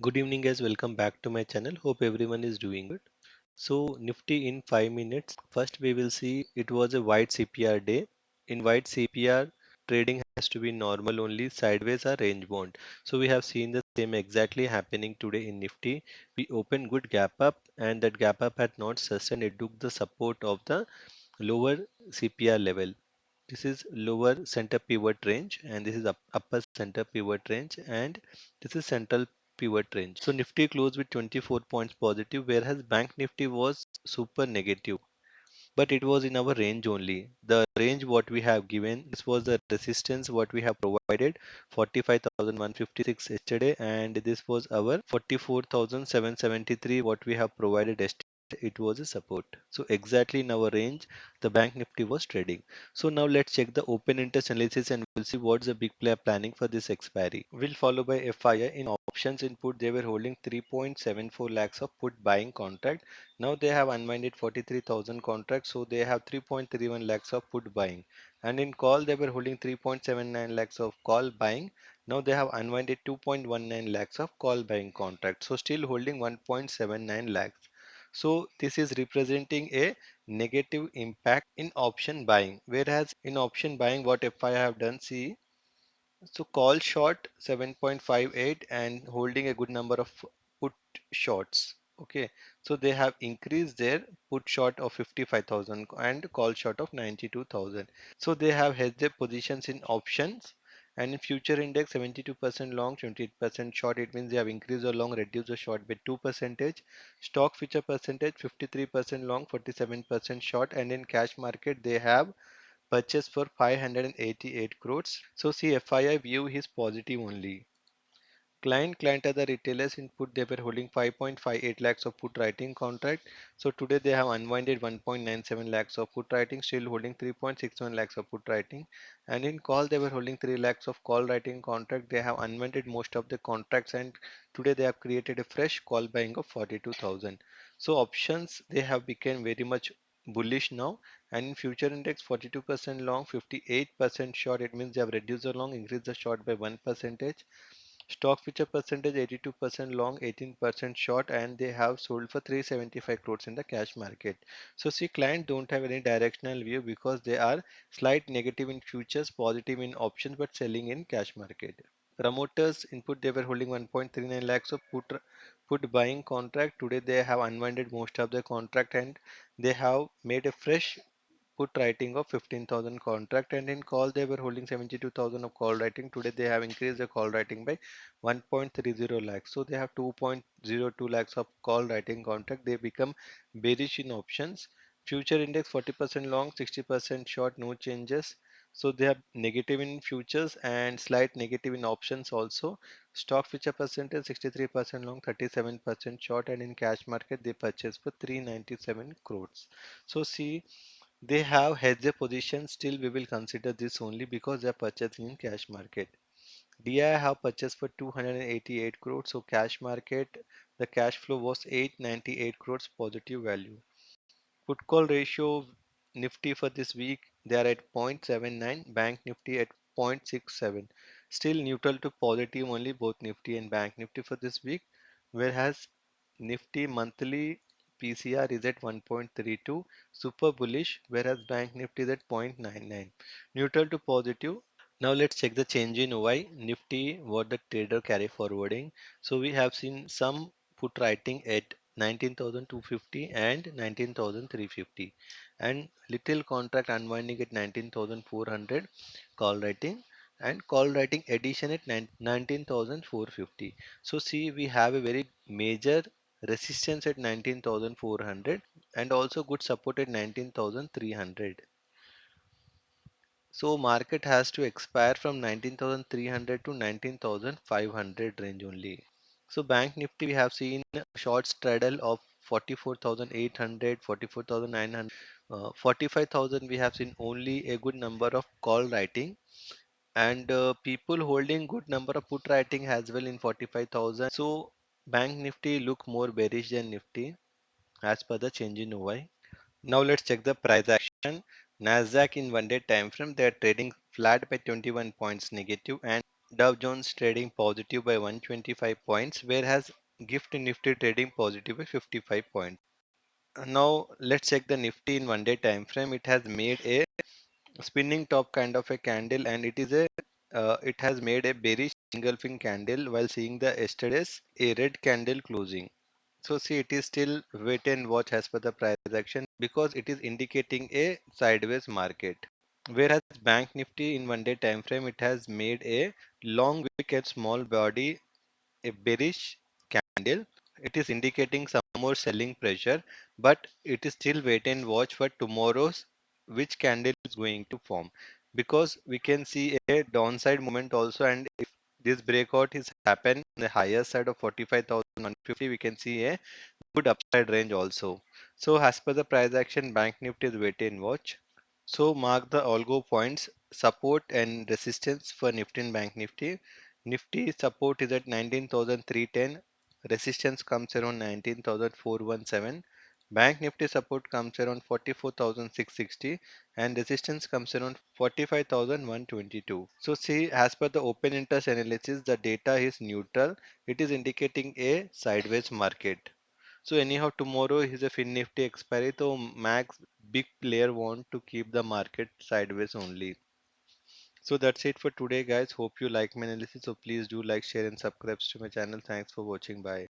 Good evening guys, welcome back to my channel. Hope everyone is doing good. So Nifty in 5 minutes. First we will see it was a white CPR day. In white CPR trading has to be normal only, sideways or range bound. So we have seen the same exactly happening today in Nifty. We opened good gap up and that gap up had not sustained. It took the support of the lower CPR level. This is lower center pivot range and this is upper center pivot range and this is central pivot range. So Nifty closed with 24 points positive, whereas Bank Nifty was super negative, but it was in our range only. The range what we have given, this was the resistance what we have provided, 45,156 yesterday, and this was our 44,773 what we have provided yesterday. It was a support. So exactly in our range the Bank Nifty was trading. So now let's check the open interest analysis and we'll see what's the big player planning for this expiry. We'll follow by FII. In options input they were holding 3.74 lakhs of put buying contract. Now they have unwinded 43,000 contracts, so they have 3.31 lakhs of put buying. And in call they were holding 3.79 lakhs of call buying. Now they have unwinded 2.19 lakhs of call buying contracts, so still holding 1.79 lakhs. So this is representing a negative impact in option buying. Whereas in option buying, what FI have done, see, so call short 7.58 and holding a good number of put shorts. Okay, so they have increased their put short of 55,000 and call short of 92,000. So they have hedged their positions in options and in future index 72% long, 28% short. It means they have increased the long, reduced the short by 2 percentage. Stock future percentage 53% long, 47% short, and in cash market they have purchased for 588 crores. So CFII view is positive only. Client are the retailers input. They were holding 5.58 lakhs of put writing contract. So today they have unwinded 1.97 lakhs of put writing, still holding 3.61 lakhs of put writing. And in call they were holding 3 lakhs of call writing contract. They have unwinded most of the contracts and today they have created a fresh call buying of 42,000. So options they have become very much bullish now, and in future index 42% long, 58% short. It means they have reduced the long, increased the short by 1 percentage. Stock future percentage 82% long, 18% short, and they have sold for 375 crores in the cash market. So see, client don't have any directional view because they are slight negative in futures, positive in options, but selling in cash market. Promoters input they were holding 1.39 lakhs of put buying contract. Today they have unwinded most of the contract and they have made a fresh put writing of 15,000 contract, and in call they were holding 72,000 of call writing. Today they have increased the call writing by 1.30 lakhs, so they have 2.02 lakhs of call writing contract. They become bearish in options. Future index 40% long, 60% short, no changes. So they are negative in futures and slight negative in options also. Stock future percentage 63% long, 37% short, and in cash market they purchased for 397 crores. So see, they have hedged their position. Still we will consider this only because they are purchasing in cash market. DI have purchased for 288 crores. So cash market the cash flow was 898 crores positive value. Put call ratio Nifty for this week they are at 0.79, Bank Nifty at 0.67. Still neutral to positive only both Nifty and Bank Nifty for this week, whereas Nifty monthly PCR is at 1.32, super bullish, whereas Bank Nifty is at 0.99. Neutral to positive. Now let's check the change in OI. Nifty, what the trader carry forwarding. So we have seen some put writing at 19,250 and 19,350 and little contract unwinding at 19,400 call writing and call writing addition at 19,450. So see, we have a very major resistance at 19,400 and also good support at 19,300. So market has to expire from 19,300 to 19,500 range only. So Bank Nifty we have seen a short straddle of 44,800, 44,900, 45,000 we have seen only a good number of call writing and people holding good number of put writing as well in 45,000. So Bank Nifty look more bearish than Nifty as per the change in OI. Now let's check the price action. Nasdaq in 1 day time frame they are trading flat by 21 points negative and Dow Jones trading positive by 125 points, whereas Gift Nifty trading positive by 55 points. Now let's check the Nifty in 1 day time frame. It has made a spinning top kind of a candle, and it has made a bearish engulfing candle while seeing the yesterday's a red candle closing. So see, it is still wait and watch as per the price action because it is indicating a sideways market. Whereas Bank Nifty in 1 day time frame, it has made a long wick and small body, a bearish candle. It is indicating some more selling pressure, but it is still wait and watch for tomorrow's which candle is going to form, because we can see a downside movement also, and if this breakout is happen on the higher side of 45,150, we can see a good upside range also. So as per the price action, Bank Nifty is wait and watch. So mark the algo points, support and resistance for Nifty and Bank Nifty. Nifty support is at 19,310. Resistance comes around 19,417. Bank Nifty support comes around 44,660 and resistance comes around 45,122. So see, as per the open interest analysis, the data is neutral. It is indicating a sideways market. So anyhow, tomorrow is a Fin Nifty expiry, so max big player want to keep the market sideways only. So that's it for today, guys. Hope you like my analysis. So please do like, share, and subscribe to my channel. Thanks for watching. Bye.